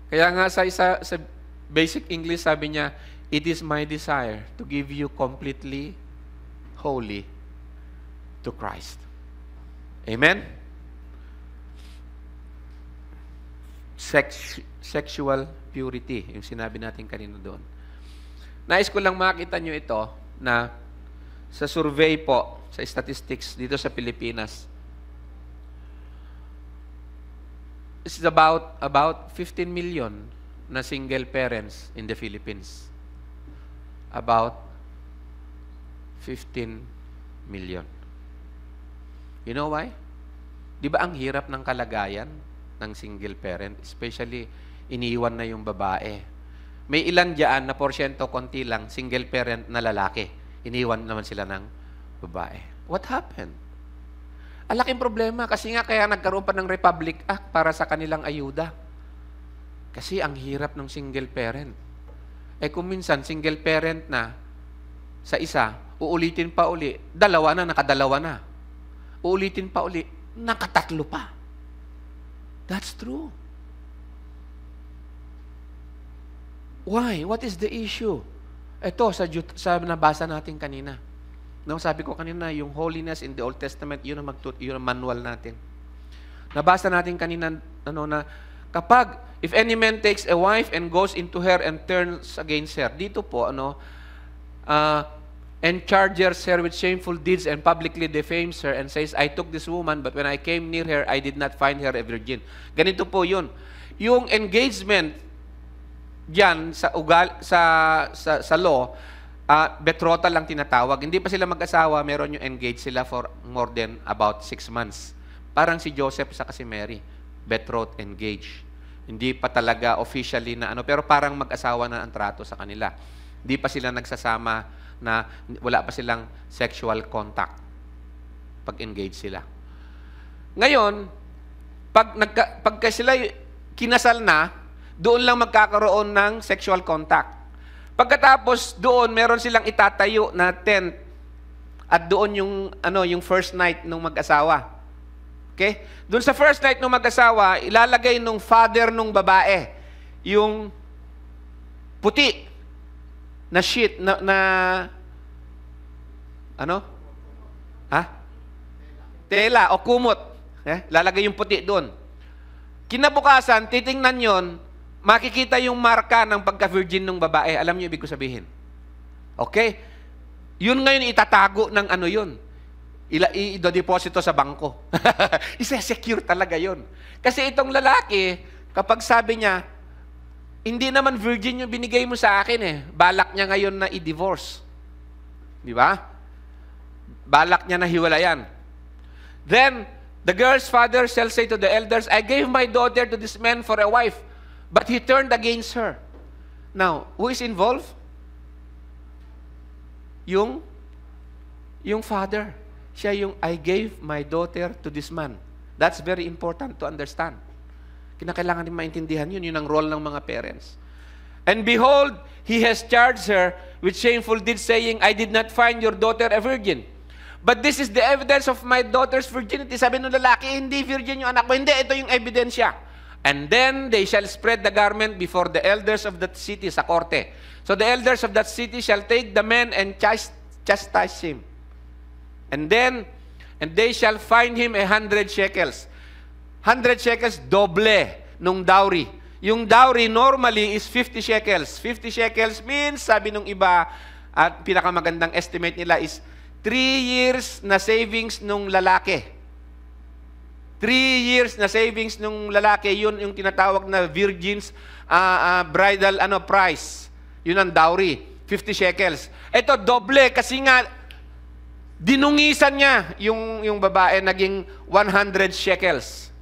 Kaya nga sa basic English, sabi niya, it is my desire to give you completely holy to Christ. Amen? Sexual purity, yung sinabi natin kanina doon. Nais ko lang makita nyo ito na sa survey po, sa statistics dito sa Pilipinas, it's about 15 million na single parents in the Philippines. About 15 million. You know why? Di ba ang hirap ng kalagayan ng single parent? Especially, iniwan na yung babae. May ilan dyan na porsyento, konti lang, single parent na lalaki. Iniwan naman sila ng babae. What happened? Ang laking problema kasi nga kaya nagkaroon pa ng Republic Act para sa kanilang ayuda. Kasi ang hirap ng single parent. Eh kung minsan single parent na sa isa, uulitin pa uli, dalawa na, nakadalawa na. Uulitin pa uli, nakatatlo pa. That's true. Why? What is the issue? Ito, sa nabasa natin kanina. No, sabi ko kanina, yung holiness in the Old Testament, yun ang manual natin. Nabasa natin kanina, na kapag, if any man takes a wife and goes into her and turns against her, dito po, and charges her with shameful deeds and publicly defames her and says, I took this woman, but when I came near her, I did not find her a virgin. Ganito po yun. Yung engagement, diyan sa law, betrothal lang tinatawag. Hindi pa sila mag-asawa, meron yung engaged sila for more than about 6 months. Parang si Joseph sa si Mary, betrothed, engaged. Hindi pa talaga officially na pero parang mag-asawa na ang trato sa kanila. Hindi pa sila nagsasama na wala pa silang sexual contact pag-engage sila. Ngayon, pagka sila kinasal na, doon lang magkakaroon ng sexual contact. Pagkatapos doon, meron silang itatayo na tent at doon yung first night ng mag-asawa. Okay? Doon sa first night ng mag-asawa, ilalagay nung father nung babae yung puti na sheet tela o kumot. Lalagay yung puti doon. Kinabukasan, titingnan yon, makikita yung marka ng pagka-virgin ng babae. Alam niyo ibig ko sabihin? Okay? Yun ngayon itatago ng yun. Ida-deposito sa bangko. Isa-secure talaga yun. Kasi itong lalaki, kapag sabi niya, hindi naman virgin yung binigay mo sa akin balak niya ngayon na i-divorce. Di ba? Balak niya na hiwalayan. Then, the girl's father shall say to the elders, I gave my daughter to this man for a wife, but he turned against her. Now, who is involved? Yung father. Siya yung, I gave my daughter to this man. That's very important to understand. Kinakailangan din maintindihan yun. Yun ang role ng mga parents. And behold, he has charged her with shameful deeds, saying, I did not find your daughter a virgin. But this is the evidence of my daughter's virginity. Sabi ng lalaki, hindi virgin yung anak mo. Hindi, ito yung ebidensya. And then they shall spread the garment before the elders of that city, sa korte. So the elders of that city shall take the man and chastise him. And they shall fine him 100 shekels. 100 shekels, doble nung dowry. Yung dowry normally is 50 shekels. 50 shekels means, sabi nung iba, at pinakamagandang estimate nila is 3 years na savings nung lalaki. 3 years na savings nung lalaki, yun yung tinatawag na virgin's bridal price. Yun ang dowry, 50 shekels. Ito, doble, kasi nga, dinungisan niya yung babae, naging 100 shekels.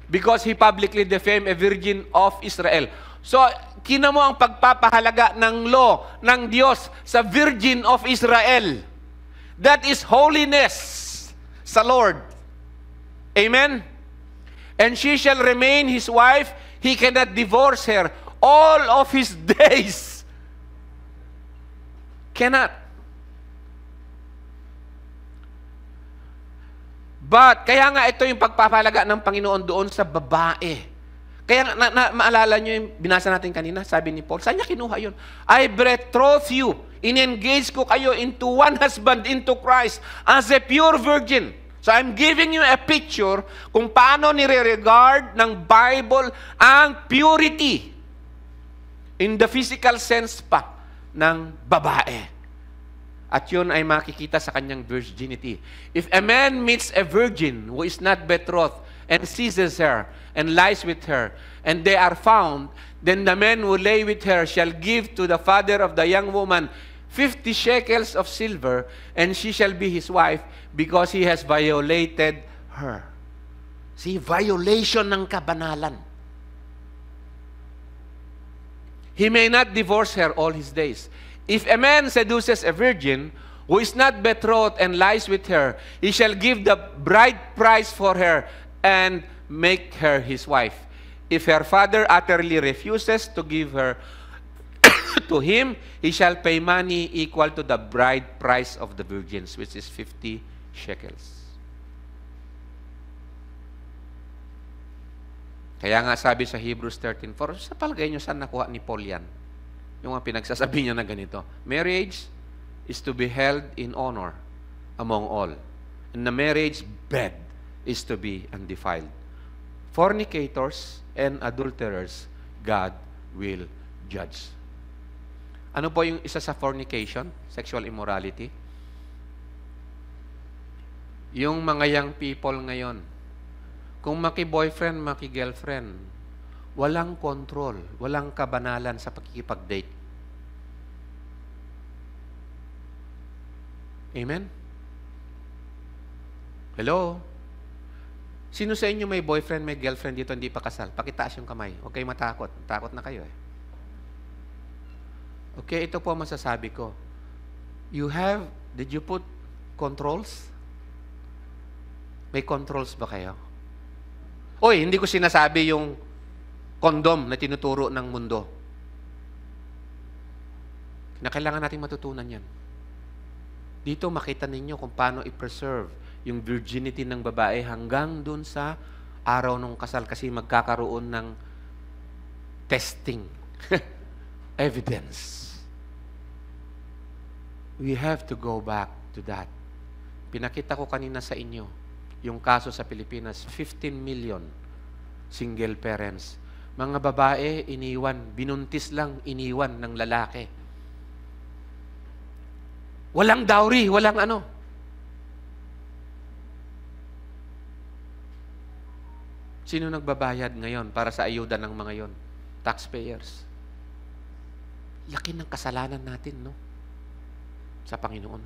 Because he publicly defamed a virgin of Israel. So, kinamo ang pagpapahalaga ng law ng Diyos sa virgin of Israel. That is holiness sa Lord. Amen? And she shall remain his wife. He cannot divorce her all of his days. Cannot. But, kaya nga ito yung pagpapahalaga ng Panginoon doon sa babae. Kaya maalala nyo yung binasa natin kanina, sabi ni Paul, saan niya kinuha yun? I betroth you, in-engage ko kayo into one husband, into Christ, as a pure virgin. So I'm giving you a picture kung paano nire-regard ng Bible ang purity. In the physical sense pa. ng babae. At yun ay makikita sa kanyang virginity. If a man meets a virgin who is not betrothed and seizes her and lies with her, and they are found, then the man who lay with her shall give to the father of the young woman 50 shekels of silver, and she shall be his wife because he has violated her. See, violation ng kabanalan. He may not divorce her all his days. If a man seduces a virgin who is not betrothed and lies with her, he shall give the bride price for her and make her his wife. If her father utterly refuses to give her to him, he shall pay money equal to the bride price of the virgins, which is 50 shekels. Kaya nga sabi sa Hebrews 13:4, sa palagay nyo saan nakuha ni Paul yan? Yung mga pinagsasabi niya na ganito. Marriage is to be held in honor among all. And the marriage bed is to be undefiled. Fornicators and adulterers, God will judge. Ano po yung isa sa fornication? Sexual immorality? Yung mga young people ngayon, kung maki-boyfriend, maki-girlfriend, walang control, walang kabanalan sa pakikipag-date. Amen? Hello? Sino sa inyo may boyfriend, may girlfriend dito, hindi pa kasal? Pakitaas yung kamay. Huwag kayo matakot. Takot na kayo eh. Okay, ito po ang masasabi ko. Did you put controls? May controls ba kayo? Oy, hindi ko sinasabi yung kondom na tinuturo ng mundo. Kailangan nating matutunan yan. Dito makita ninyo kung paano i-preserve yung virginity ng babae hanggang dun sa araw ng kasal kasi magkakaroon ng testing. Evidence. We have to go back to that. Pinakita ko kanina sa inyo yung kaso sa Pilipinas, 15 million single parents. Mga babae, iniwan, binuntis lang, iniwan ng lalaki. Walang dowry, walang ano. Sino nagbabayad ngayon para sa ayuda ng mga yon? Taxpayers. Laki ng kasalanan natin, no? Sa Panginoon.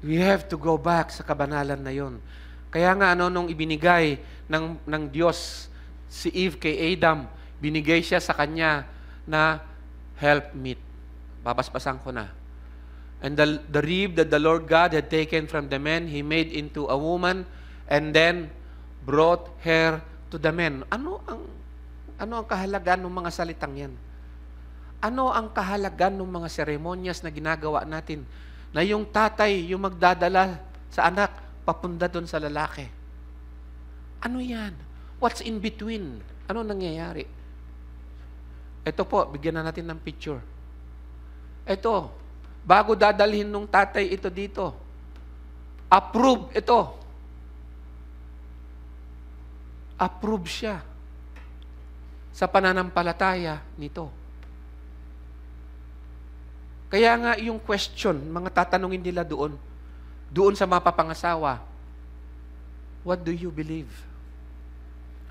We have to go back sa kabanalan na yon. Kaya nga nung ibinigay ng Diyos si Eve kay Adam, binigay siya sa kanya na helpmeet. Babasbasan ko na. And the rib that the Lord God had taken from the man, He made into a woman and then brought her to the man. Ano ang kahalagan ng mga salitang yan? Ano ang kahalagan ng mga seremonyas na ginagawa natin? Na yung tatay, yung magdadala sa anak, papunta doon sa lalaki. Ano yan? What's in between? Ano nangyayari? Ito po, bigyan na natin ng picture. Ito, bago dadalhin nung tatay ito dito, approve ito. Approve siya sa pananampalataya nito. Kaya nga yung question, mga tatanungin nila doon sa mapapangasawa, what do you believe?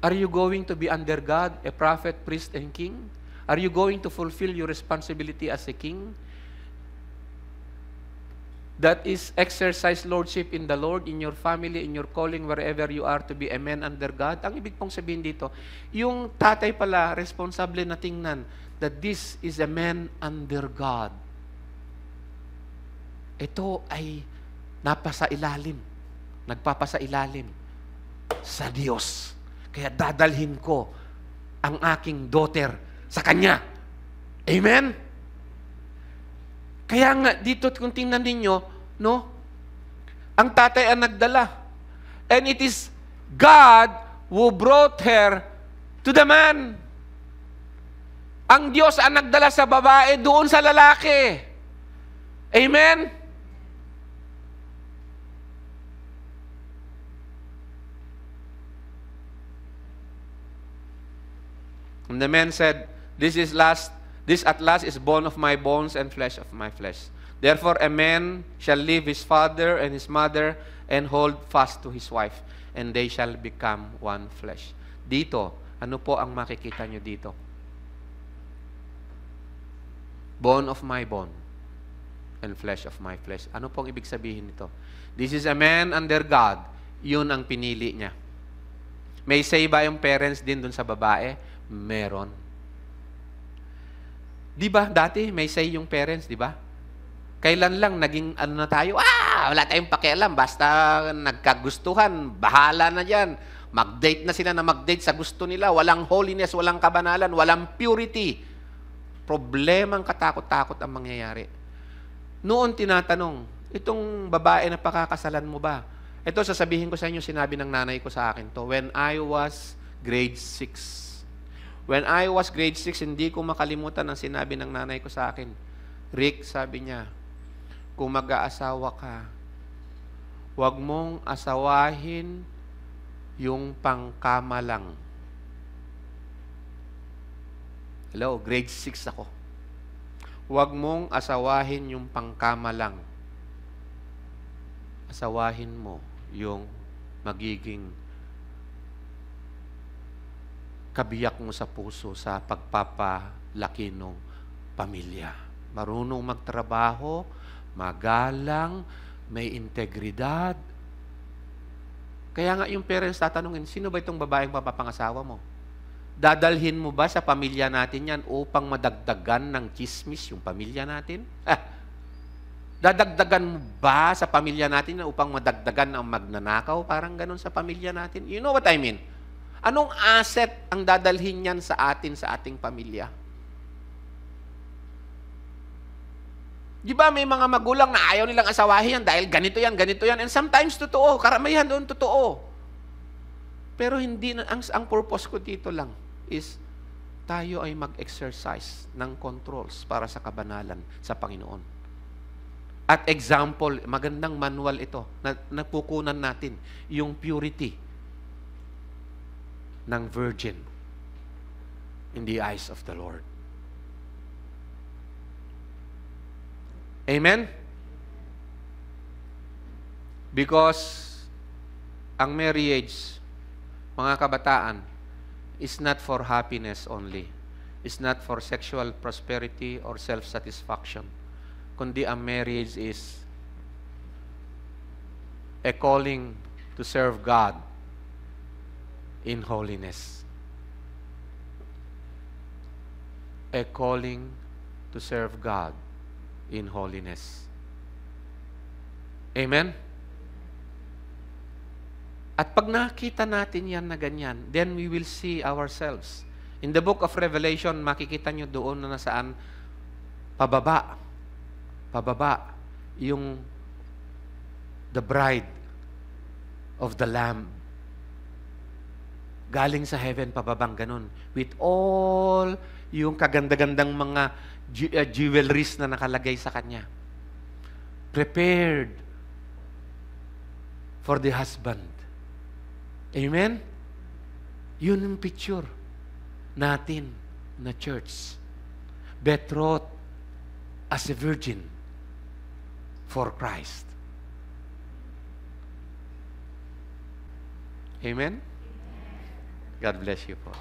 Are you going to be under God, a prophet, priest, and king? Are you going to fulfill your responsibility as a king? That is, exercise lordship in the Lord, in your family, in your calling, wherever you are to be a man under God. Ang ibig pong sabihin dito, yung tatay pala, responsable na tingnan that this is a man under God. Ito ay nagpapasailalim sa Diyos. Kaya dadalhin ko ang aking daughter sa Kanya. Amen? Kaya nga, dito kung tingnan ninyo, no? Ang tatay ang nagdala. And it is God who brought her to the man. Ang Diyos ang nagdala sa babae doon sa lalaki. Amen? And the man said, this at last is bone of my bones and flesh of my flesh. Therefore a man shall leave his father and his mother and hold fast to his wife, and they shall become one flesh. Dito, ano po ang makikita nyo dito? Bone of my bone and flesh of my flesh. Ano pong ibig sabihin nito? This is a man under God. Yun ang pinili niya. May say ba yung parents din dun sa babae? Meron. Di ba dati may say yung parents, di ba? Kailan lang naging ano na tayo? Wala tayong pakialam. Basta nagkagustuhan, bahala na yan. Mag-date na sila na mag-date sa gusto nila. Walang holiness, walang kabanalan, walang purity. Problemang katakot-takot ang mangyayari. Noon tinatanong, itong babae na pakakasalan mo ba? Ito, sasabihin ko sa inyo, sinabi ng nanay ko sa akin to. When I was grade 6. When I was grade 6, hindi ko makalimutan ang sinabi ng nanay ko sa akin. Rick, sabi niya, kung mag-aasawa ka, huwag mong asawahin yung pangkama lang. Hello, grade 6 ako. Huwag mong asawahin yung pangkama lang. Asawahin mo yung magiging kabiyak mo sa puso sa pagpapalaki ng pamilya. Marunong magtrabaho, magalang, may integridad. Kaya nga yung parents tatanungin, sino ba itong babaeng papapangasawa mo? Dadalhin mo ba sa pamilya natin yan upang madagdagan ng chismis yung pamilya natin? Dadagdagan mo ba sa pamilya natin upang madagdagan ang magnanakaw? Parang ganun sa pamilya natin. You know what I mean? Anong asset ang dadalhin yan sa atin, sa ating pamilya? Di ba may mga magulang na ayaw nilang asawahin yan dahil ganito yan, ganito yan. And sometimes totoo, karamihan doon totoo. Pero hindi na, ang purpose ko dito lang is tayo ay mag-exercise ng controls para sa kabanalan sa Panginoon. At example, magandang manual ito na napukunan natin, yung purity ng virgin in the eyes of the Lord. Amen? Because ang marriage, mga kabataan, is not for happiness only. It's not for sexual prosperity or self-satisfaction. Kundi ang marriage is a calling to serve God in holiness. A calling to serve God in holiness. Amen? At pag nakita natin yan na ganyan, then we will see ourselves. In the book of Revelation, makikita nyo doon na nasaan pababa, yung the bride of the Lamb. Galing sa heaven, pababang ganun. With all yung kaganda-gandang mga jewelries na nakalagay sa kanya. Prepared for the husband. Amen? Yun yung picture natin na church. Betrothed as a virgin for Christ. Amen? God bless you po.